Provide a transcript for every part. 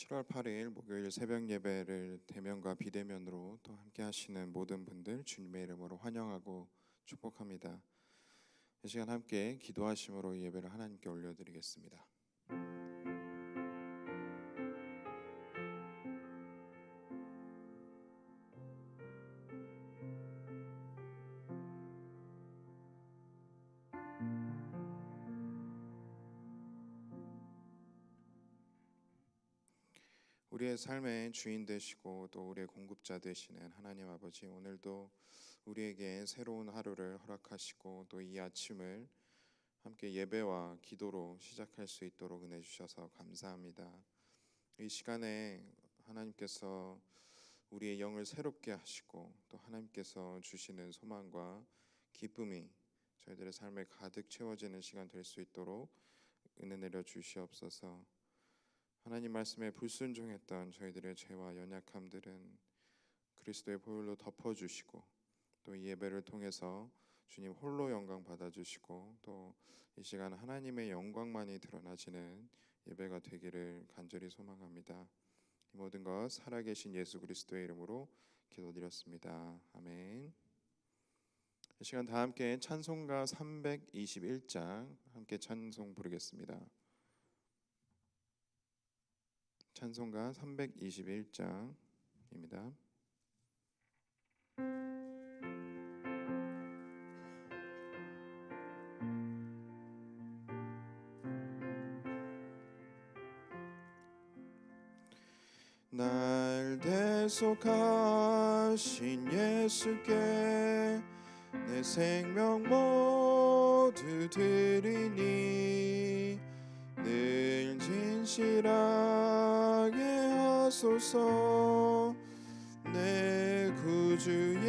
7월 8일 목요일 새벽 예배를 대면과 비대면으로 또 함께 하시는 모든 분들 주님의 이름으로 환영하고 축복합니다. 이 시간 함께 기도하심으로 예배를 하나님께 올려드리겠습니다. 우리의 삶의 주인 되시고 또 우리의 공급자 되시는 하나님 아버지, 오늘도 우리에게 새로운 하루를 허락하시고 또 이 아침을 함께 예배와 기도로 시작할 수 있도록 은혜 주셔서 감사합니다. 이 시간에 하나님께서 우리의 영을 새롭게 하시고 또 하나님께서 주시는 소망과 기쁨이 저희들의 삶에 가득 채워지는 시간 될 수 있도록 은혜 내려 주시옵소서. 하나님 말씀에 불순종했던 저희들의 죄와 연약함들은 그리스도의 보혈로 덮어주시고 또 이 예배를 통해서 주님 홀로 영광 받아주시고 또 이 시간 하나님의 영광만이 드러나지는 예배가 되기를 간절히 소망합니다. 이 모든 것 살아계신 예수 그리스도의 이름으로 기도드렸습니다. 아멘. 이 시간 다 함께 찬송가 321장 함께 찬송 부르겠습니다. 찬송가 321장입니다. 날 대속하신 예수께 내 생명 모두 드리니 늘 진실하게 하소서. 내 구주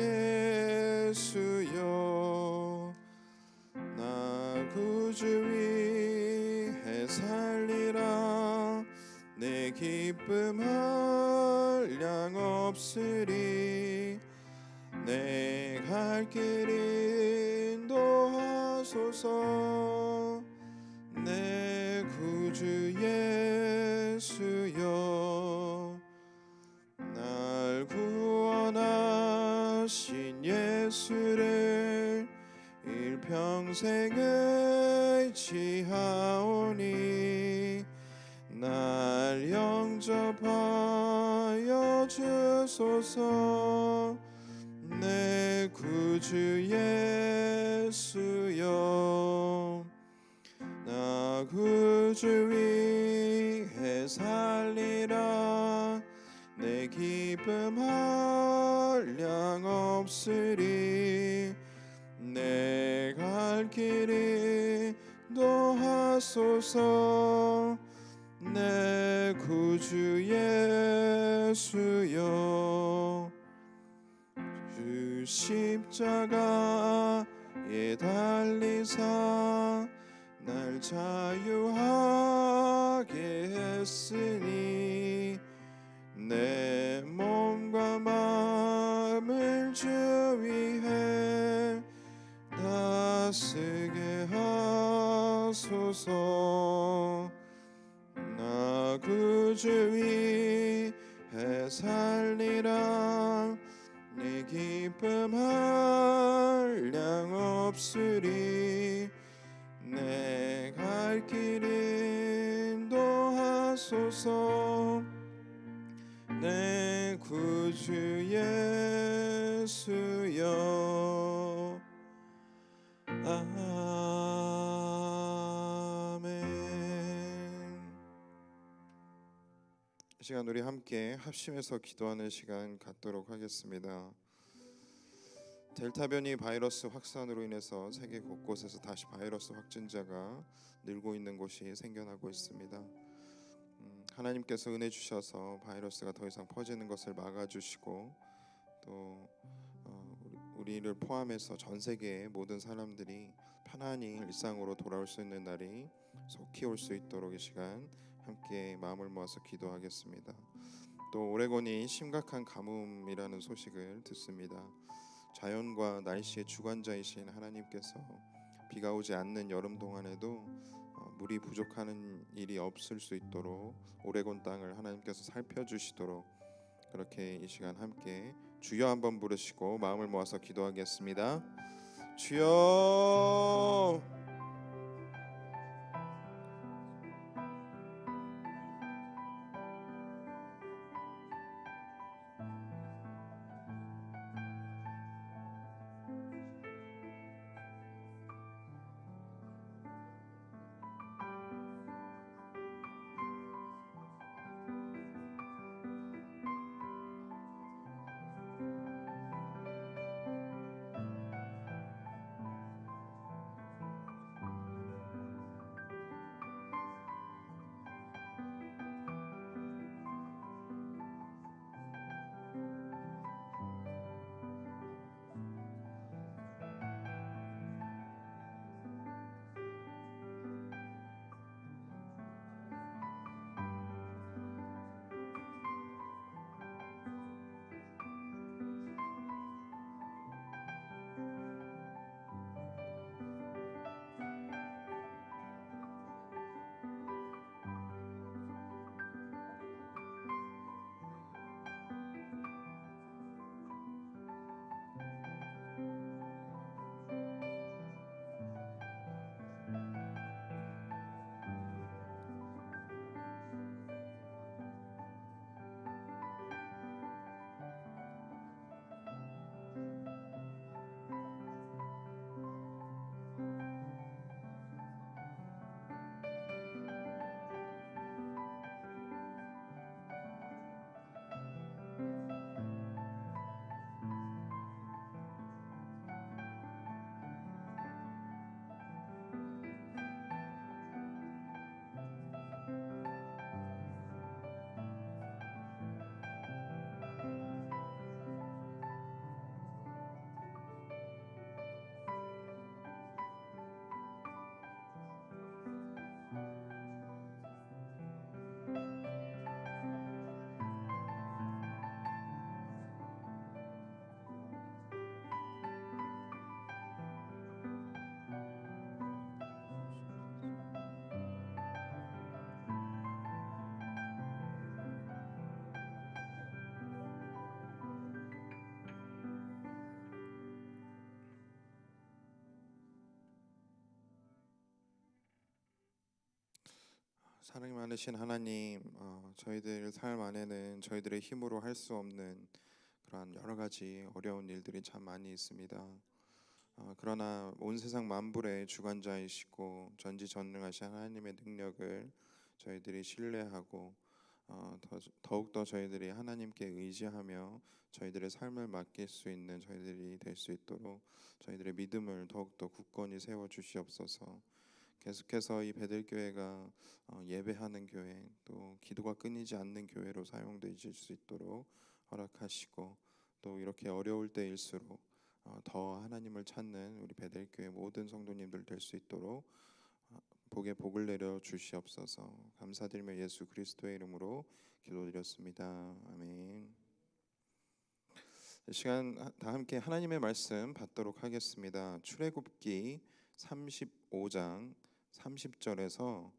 예수여, 나 구주 위해 살리라. 내 기쁨 한량 없으리. 내 갈 길 인도하소서. 내 구주 예수여, 날 구원하신 예수를 일평생 의지하오니 날 영접하여 주소서. 내 구주 예수여, 나 구주 위해 살리라. 내 기쁨 한량 없으리. 내 갈 길 인도하소서. 내 구주 예수여, 주 십자가에 달리사 날 자유하게 했으니 내 몸과 마음을 주 위해 다스게 하소서. 나 구주 위해 살리라. 내 기쁨 한량 없으리. 내 갈 길 인도하소서. 내 구주 예수여. 아멘. 이 시간 우리 함께 합심해서 기도하는 시간 갖도록 하겠습니다. 델타 변이 바이러스 확산으로 인해서 세계 곳곳에서 다시 바이러스 확진자가 늘고 있는 곳이 생겨나고 있습니다. 하나님께서 은혜 주셔서 바이러스가 더 이상 퍼지는 것을 막아주시고 또 우리를 포함해서 전 세계의 모든 사람들이 편안히 일상으로 돌아올 수 있는 날이 속히 올 수 있도록 이 시간 함께 마음을 모아서 기도하겠습니다. 또 오레곤이 심각한 가뭄이라는 소식을 듣습니다. 자연과 날씨의 주관자이신 하나님께서 비가 오지 않는 여름 동안에도 물이 부족하는 일이 없을 수 있도록 오레곤 땅을 하나님께서 살펴주시도록 그렇게 이 시간 함께 주여 한번 부르시고 마음을 모아서 기도하겠습니다. 주여. 사랑이 많으신 하나님, 저희들 삶 안에는 저희들의 힘으로 할 수 없는 그러한 여러 가지 어려운 일들이 참 많이 있습니다. 그러나 온 세상 만물의 주관자이시고 전지전능하신 하나님의 능력을 저희들이 신뢰하고 더욱더 저희들이 하나님께 의지하며 저희들의 삶을 맡길 수 있는 저희들이 될 수 있도록 저희들의 믿음을 더욱더 굳건히 세워 주시옵소서. 계속해서 이 베들교회가 예배하는 교회 또 기도가 끊이지 않는 교회로 사용되실 수 있도록 허락하시고 또 이렇게 어려울 때일수록 더 하나님을 찾는 우리 베들교회 모든 성도님들 될 수 있도록 복에 복을 내려 주시옵소서. 감사드리며 예수 그리스도의 이름으로 기도드렸습니다. 아멘. 이 시간 다 함께 하나님의 말씀 받도록 하겠습니다. 출애굽기 35장 30절에서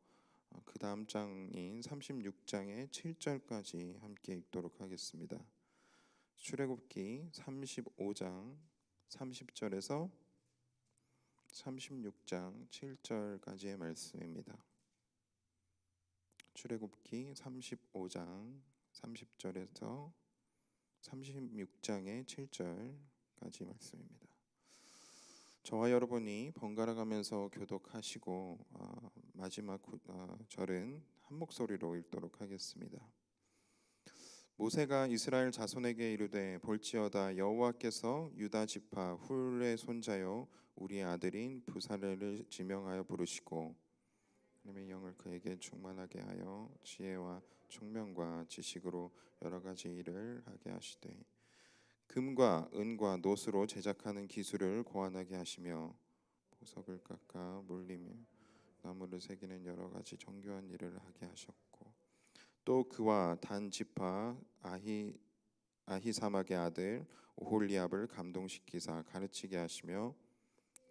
그 다음 장인 36장의 7절까지 함께 읽도록 하겠습니다. 출애굽기 35장 30절에서 36장 7절까지의 말씀입니다. 출애굽기 35장 30절에서 36장의 7절까지 말씀입니다. 저와 여러분이 번갈아 가면서 교독하시고 마지막 절은 한 목소리로 읽도록 하겠습니다. 모세가 이스라엘 자손에게 이르되 볼지어다 여호와께서 유다 지파 훌의 손자요 우리의 아들인 부살렐을 지명하여 부르시고 하나님의 영을 그에게 충만하게 하여 지혜와 총명과 지식으로 여러 가지 일을 하게 하시되 금과 은과 노스로 제작하는 기술을 고안하게 하시며 보석을 깎아 물리며 나무를 새기는 여러 가지 정교한 일을 하게 하셨고 또 그와 단 지파 아히사막의 아들 오홀리압을 감동시키사 가르치게 하시며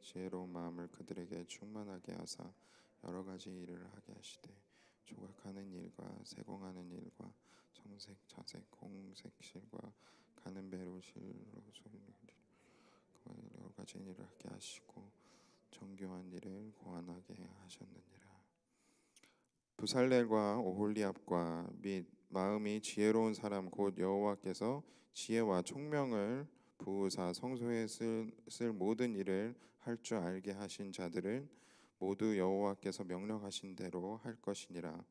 지혜로운 마음을 그들에게 충만하게 하사 여러 가지 일을 하게 하시되 조각하는 일과 세공하는 일과 정색, 자색, 공색실과 가는 배로 실로 여러 가지 일을 하게 하시고 정교한 일을 고안하게 하셨느니라. 부살렐과 오홀리압과 및 마음이 지혜로운 사람 곧 여호와께서 지혜와 총명을 부으사 성소에 쓸 모든 일을 할 줄 알게 하신 자들은 모두 여호와께서 명령하신 대로 할 것이니라.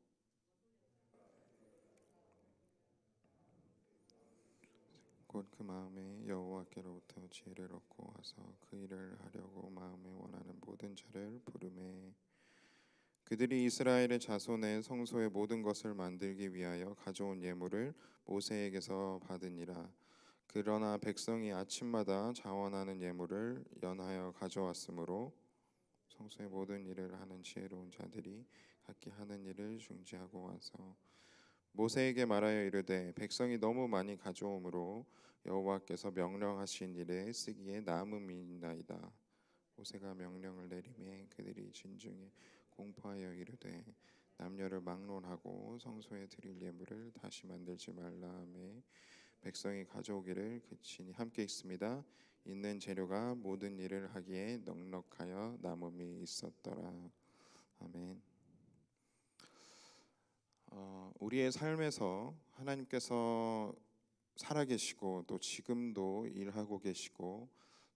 곧 그 마음에 여호와께로부터 지혜를 얻고 와서 그 일을 하려고 마음에 원하는 모든 자를 부르매 그들이 이스라엘의 자손의 성소의 모든 것을 만들기 위하여 가져온 예물을 모세에게서 받으니라. 그러나 백성이 아침마다 자원하는 예물을 연하여 가져왔으므로 성소의 모든 일을 하는 지혜로운 자들이 각기 하는 일을 중지하고 와서 모세에게 말하여 이르되 백성이 너무 많이 가져오므로 여호와께서 명령하신 일에 쓰기에 남음이나이다. 모세가 명령을 내리매 그들이 진중에 공포하여 이르되 남녀를 막론하고 성소에 드릴 예물을 다시 만들지 말라 하매 백성이 가져오기를 그치니 함께 있습니다. 있는 재료가 모든 일을 하기에 넉넉하여 남음이 있었더라. 아멘. 우리의 삶에서 하나님께서 살아계시고 또 지금도 일하고 계시고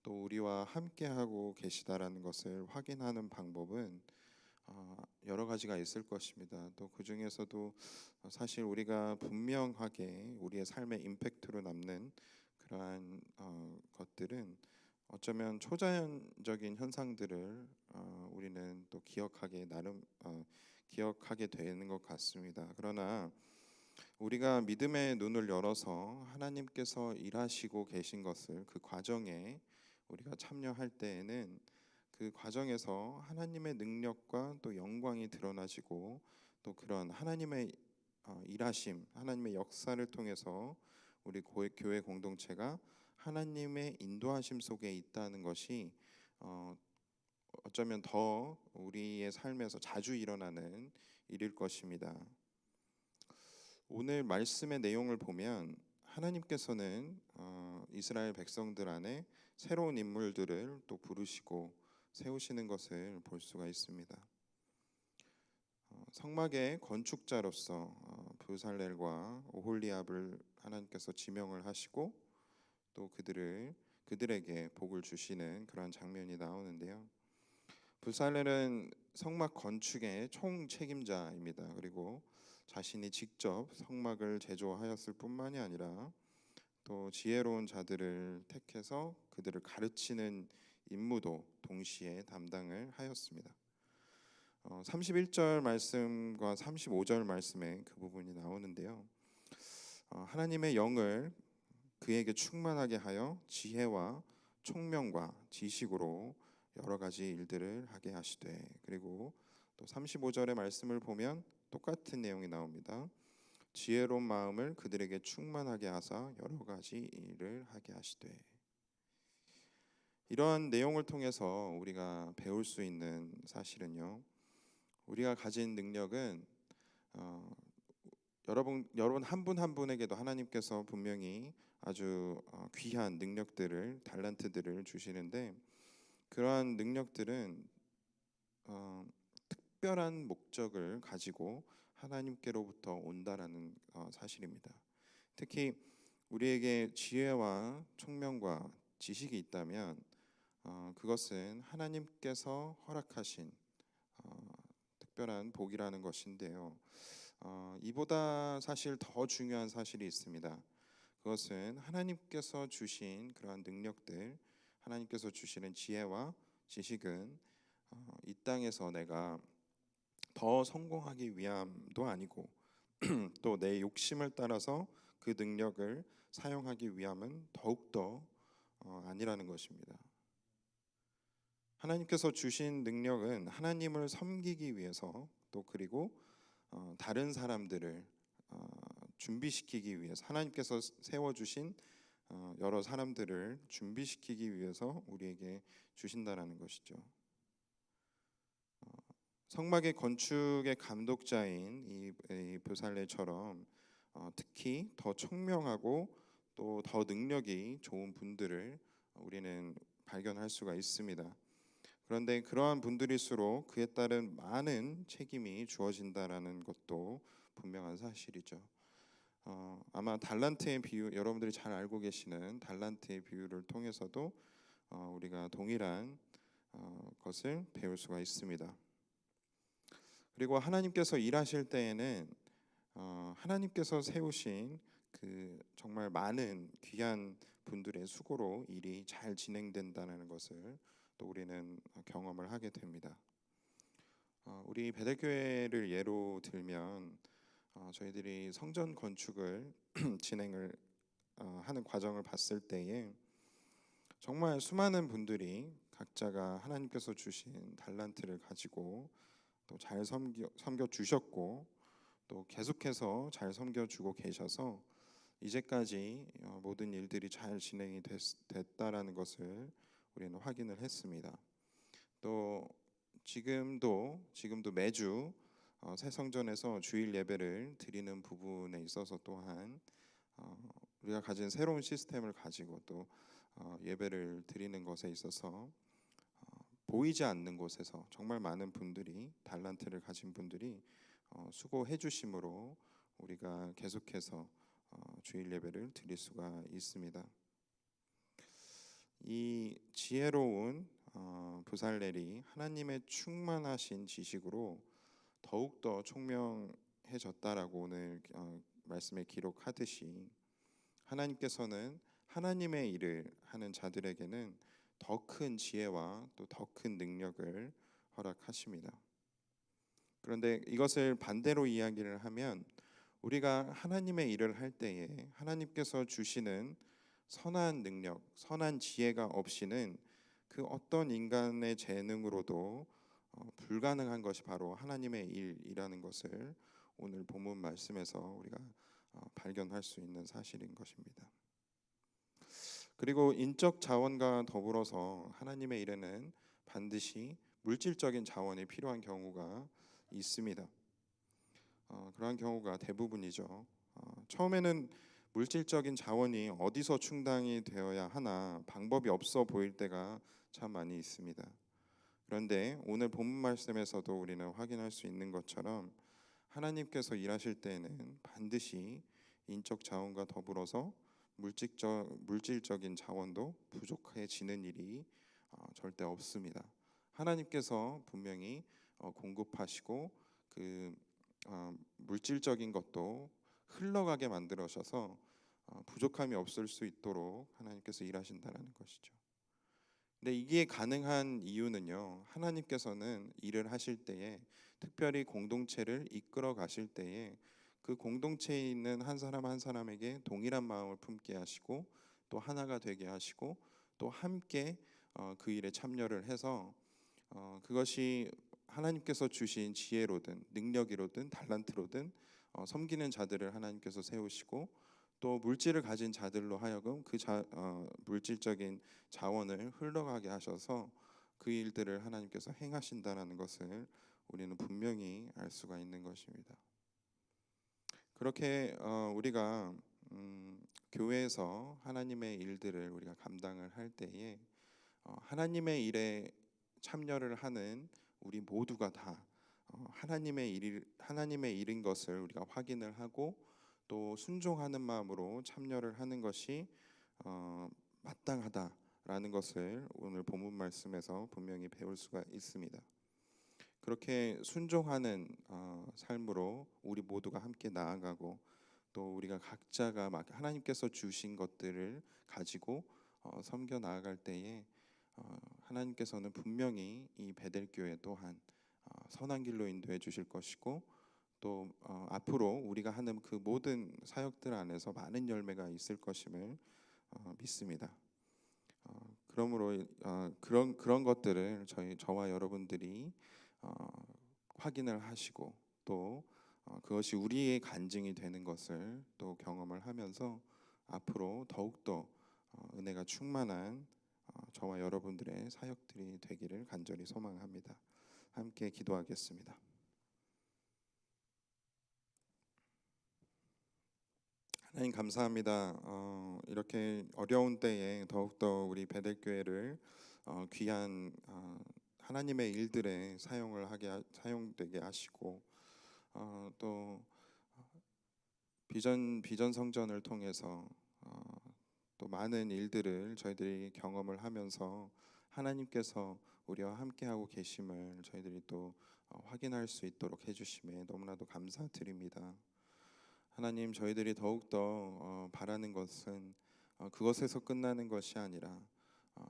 또 우리와 함께하고 계시다라는 것을 확인하는 방법은 여러 가지가 있을 것입니다. 또 그 중에서도 사실 우리가 분명하게 우리의 삶에 임팩트로 남는 그러한 것들은 어쩌면 초자연적인 현상들을 우리는 또 기억하게 되는 것 같습니다. 그러나 우리가 믿음의 눈을 열어서 하나님께서 일하시고 계신 것을 그 과정에 우리가 참여할 때에는 그 과정에서 하나님의 능력과 또 영광이 드러나지고 또 그런 하나님의 일하심, 하나님의 역사를 통해서 우리 교회 공동체가 하나님의 인도하심 속에 있다는 것이 어쩌면 더 우리의 삶에서 자주 일어나는 일일 것입니다. 오늘 말씀의 내용을 보면 하나님께서는 이스라엘 백성들 안에 새로운 인물들을 또 부르시고 세우시는 것을 볼 수가 있습니다. 성막의 건축자로서 부살렐과 오홀리압을 하나님께서 지명을 하시고 또 그들에게 복을 주시는 그런 장면이 나오는데요. 부살렐은 성막 건축의 총 책임자입니다. 그리고 자신이 직접 성막을 제조하였을 뿐만이 아니라 또 지혜로운 자들을 택해서 그들을 가르치는 임무도 동시에 담당을 하였습니다. 31절 말씀과 35절 말씀에 그 부분이 나오는데요. 하나님의 영을 그에게 충만하게 하여 지혜와 총명과 지식으로 여러 가지 일들을 하게 하시되, 그리고 또 35절의 말씀을 보면 똑같은 내용이 나옵니다. 지혜로운 마음을 그들에게 충만하게 하사 여러 가지 일을 하게 하시되. 이러한 내용을 통해서 우리가 배울 수 있는 사실은요, 우리가 가진 능력은 여러분 한 분 한 분에게도 하나님께서 분명히 아주 귀한 능력들을, 달란트들을 주시는데, 그러한 능력들은 특별한 목적을 가지고 하나님께로부터 온다라는 사실입니다. 특히 우리에게 지혜와 총명과 지식이 있다면 그것은 하나님께서 허락하신 특별한 복이라는 것인데요. 이보다 사실 더 중요한 사실이 있습니다. 그것은 하나님께서 주신 그러한 능력들, 하나님께서 주시는 지혜와 지식은 이 땅에서 내가 더 성공하기 위함도 아니고 또 내 욕심을 따라서 그 능력을 사용하기 위함은 더욱더 아니라는 것입니다. 하나님께서 주신 능력은 하나님을 섬기기 위해서, 또 그리고 다른 사람들을 준비시키기 위해서, 하나님께서 세워주신 여러 사람들을 준비시키기 위해서 우리에게 주신다라는 것이죠. 성막의 건축의 감독자인 이 부살레처럼 특히 더 청명하고 또 더 능력이 좋은 분들을 우리는 발견할 수가 있습니다. 그런데 그러한 분들일수록 그에 따른 많은 책임이 주어진다라는 것도 분명한 사실이죠. 아마 달란트의 비유, 여러분들이 잘 알고 계시는 달란트의 비유를 통해서도 우리가 동일한 것을 배울 수가 있습니다. 그리고 하나님께서 일하실 때에는 하나님께서 세우신 그 정말 많은 귀한 분들의 수고로 일이 잘 진행된다는 것을 또 우리는 경험을 하게 됩니다. 우리 베델교회를 예로 들면 저희들이 성전 건축을 진행을 하는 과정을 봤을 때에 정말 수많은 분들이 각자가 하나님께서 주신 달란트를 가지고 또 잘 섬겨 주셨고 또 계속해서 잘 섬겨주고 계셔서 이제까지 모든 일들이 잘 진행이 됐다라는 것을 우리는 확인을 했습니다. 또 지금도 매주 새 성전에서 주일 예배를 드리는 부분에 있어서 또한 우리가 가진 새로운 시스템을 가지고 또 예배를 드리는 것에 있어서 보이지 않는 곳에서 정말 많은 분들이 달란트를 가진 분들이 수고해 주심으로 우리가 계속해서 주일 예배를 드릴 수가 있습니다. 이 지혜로운 부살렐이 하나님의 충만하신 지식으로 더욱더 총명해졌다라고 오늘 말씀에 기록하듯이 하나님께서는 하나님의 일을 하는 자들에게는 더 큰 지혜와 또 더 큰 능력을 허락하십니다. 그런데 이것을 반대로 이야기를 하면 우리가 하나님의 일을 할 때에 하나님께서 주시는 선한 능력, 선한 지혜가 없이는 그 어떤 인간의 재능으로도 불가능한 것이 바로 하나님의 일이라는 것을 오늘 본문 말씀에서 우리가 발견할 수 있는 사실인 것입니다. 그리고 인적 자원과 더불어서 하나님의 일에는 반드시 물질적인 자원이 필요한 경우가 있습니다. 그러한 경우가 대부분이죠. 처음에는 물질적인 자원이 어디서 충당이 되어야 하나 방법이 없어 보일 때가 참 많이 있습니다. 그런데 오늘 본문 말씀에서도 우리는 확인할 수 있는 것처럼 하나님께서 일하실 때에는 반드시 인적 자원과 더불어서 물질적인 자원도 부족해지는 일이 절대 없습니다. 하나님께서 분명히 공급하시고 그 물질적인 것도 흘러가게 만들어셔서 부족함이 없을 수 있도록 하나님께서 일하신다는 것이죠. 근데 이게 가능한 이유는요, 하나님께서는 일을 하실 때에 특별히 공동체를 이끌어 가실 때에 그 공동체에 있는 한 사람 한 사람에게 동일한 마음을 품게 하시고 또 하나가 되게 하시고 또 함께 그 일에 참여를 해서 그것이 하나님께서 주신 지혜로든 능력이로든 달란트로든 섬기는 자들을 하나님께서 세우시고 또 물질을 가진 자들로 하여금 그 물질적인 자원을 흘러가게 하셔서 그 일들을 하나님께서 행하신다는 것을 우리는 분명히 알 수가 있는 것입니다. 그렇게 우리가 교회에서 하나님의 일들을 우리가 감당을 할 때에 하나님의 일에 참여를 하는 우리 모두가 다 하나님의 일인 것을 우리가 확인을 하고 또 순종하는 마음으로 참여를 하는 것이 마땅하다라는 것을 오늘 본문 말씀에서 분명히 배울 수가 있습니다. 그렇게 순종하는 삶으로 우리 모두가 함께 나아가고 또 우리가 각자가 하나님께서 주신 것들을 가지고 섬겨 나아갈 때에 하나님께서는 분명히 이 베델교회 또한 선한 길로 인도해 주실 것이고 또 앞으로 우리가 하는 그 모든 사역들 안에서 많은 열매가 있을 것임을 믿습니다. 그러므로 그런 것들을 저와 여러분들이 확인을 하시고 또 그것이 우리의 간증이 되는 것을 또 경험을 하면서 앞으로 더욱더 은혜가 충만한 저와 여러분들의 사역들이 되기를 간절히 소망합니다. 함께 기도하겠습니다. 하나님 감사합니다. 이렇게 어려운 때에 더욱더 우리 베델교회를 귀한 하나님의 일들에 사용되게 하시고 또 비전 성전을 통해서 또 많은 일들을 저희들이 경험을 하면서 하나님께서 우리와 함께하고 계심을 저희들이 또 확인할 수 있도록 해주심에 너무나도 감사드립니다. 하나님, 저희들이 더욱더 바라는 것은 그것에서 끝나는 것이 아니라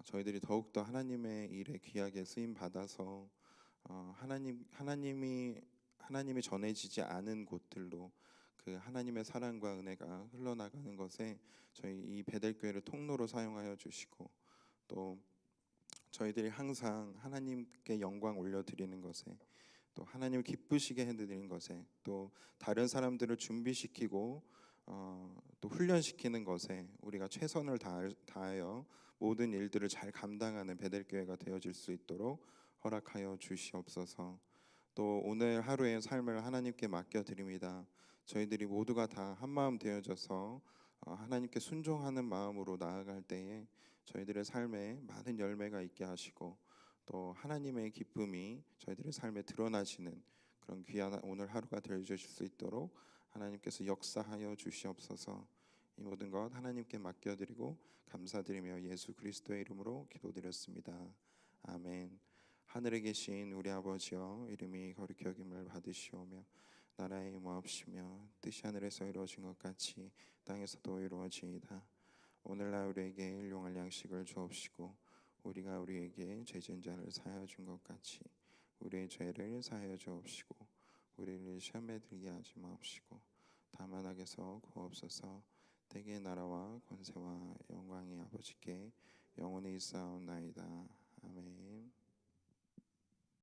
저희들이 더욱더 하나님의 일에 귀하게 쓰임 받아서 하나님이 전해지지 않은 곳들로 그 하나님의 사랑과 은혜가 흘러나가는 것에 저희 이 베델교회를 통로로 사용하여 주시고, 또 저희들이 항상 하나님께 영광 올려드리는 것에, 또 하나님을 기쁘시게 해드리는 것에, 또 다른 사람들을 준비시키고 또 훈련시키는 것에 우리가 최선을 다하여 모든 일들을 잘 감당하는 베델교회가 되어질 수 있도록 허락하여 주시옵소서. 또 오늘 하루의 삶을 하나님께 맡겨드립니다. 저희들이 모두가 다 한마음 되어져서 하나님께 순종하는 마음으로 나아갈 때에 저희들의 삶에 많은 열매가 있게 하시고, 또 하나님의 기쁨이 저희들의 삶에 드러나시는 그런 귀한 오늘 하루가 되어주실 수 있도록 하나님께서 역사하여 주시옵소서. 이 모든 것 하나님께 맡겨드리고 감사드리며 예수 그리스도의 이름으로 기도드렸습니다. 아멘. 하늘에 계신 우리 아버지여, 이름이 거룩히 여김을 받으시오며 나라의 임하옵시며 뜻이 하늘에서 이루어진 것 같이 땅에서도 이루어지이다. 오늘날 우리에게 일용할 양식을 주옵시고, 우리가 우리에게 죄진 자를 사하여 준 것 같이 우리의 죄를 사하여 주옵시고, 우리를 시험에 들게 하지 마옵시고 다만 악에서 구하옵소서. 대개의 나라와 권세와 영광이 아버지께 영원히 있사옵나이다. 아멘.